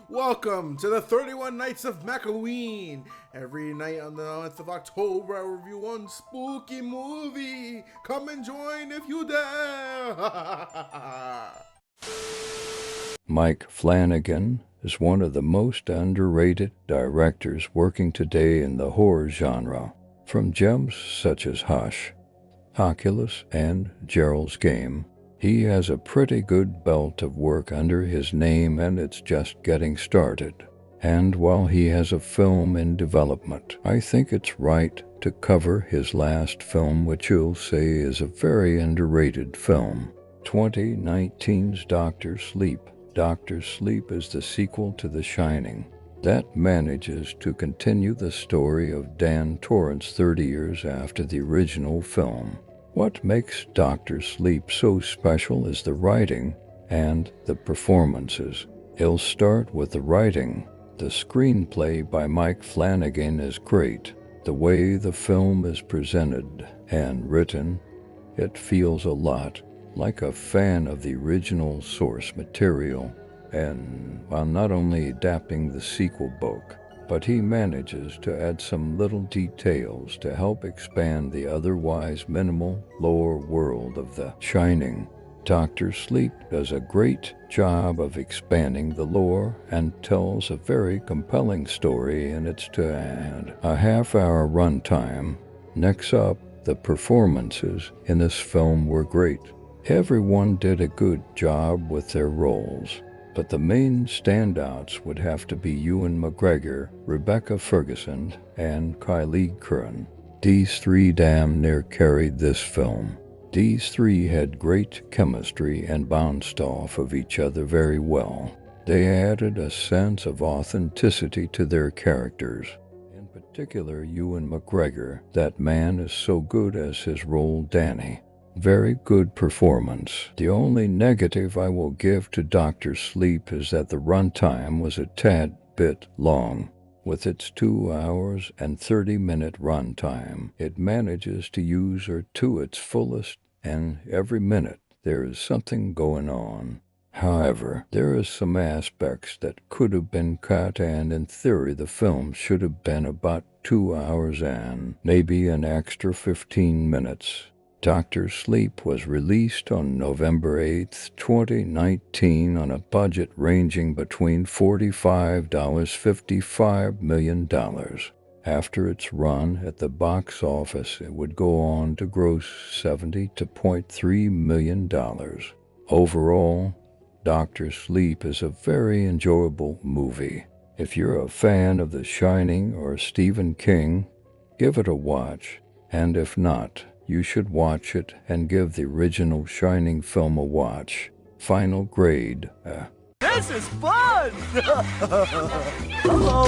Welcome to the 31 Nights of Macoween. Every night on the 9th of October, I review one spooky movie. Come and join if you dare. Mike Flanagan is one of the most underrated directors working today in the horror genre. From gems such as Hush, Oculus, and Gerald's Game, he has a pretty good belt of work under his name, and it's just getting started. And while he has a film in development, I think it's right to cover his last film, which you'll say is a very underrated film, 2019's Dr. Sleep. Dr. Sleep is the sequel to The Shining that manages to continue the story of Dan Torrance 30 years after the original film. What makes Dr. Sleep so special is the writing and the performances. He'll start with the writing. The screenplay by Mike Flanagan is great. The way the film is presented and written, it feels a lot like a fan of the original source material, and while not only adapting the sequel book, but he manages to add some little details to help expand the otherwise minimal lore world of The Shining. Dr. Sleep does a great job of expanding the lore and tells a very compelling story in its a half-hour runtime. Next up, the performances in this film were great. Everyone did a good job with their roles, but the main standouts would have to be Ewan McGregor, Rebecca Ferguson, and Kylie Curran. These three damn near carried this film. These three had great chemistry and bounced off of each other very well. They added a sense of authenticity to their characters. In particular, Ewan McGregor. That man is so good as his role Danny. Very good performance. The only negative I will give to Dr. Sleep is that the runtime was a tad bit long. With its 2 hours and 30-minute runtime, it manages to use her to its fullest, and every minute there is something going on. However, there are some aspects that could have been cut, and in theory the film should have been about 2 hours and maybe an extra 15 minutes. Dr. Sleep was released on November 8, 2019 on a budget ranging between $45–55 million. After its run at the box office, it would go on to gross $70.3 million. Overall, Dr. Sleep is a very enjoyable movie. If you're a fan of The Shining or Stephen King, give it a watch, and if not, you should watch it and give the original Shining film a watch. Final grade. This is fun! Hello!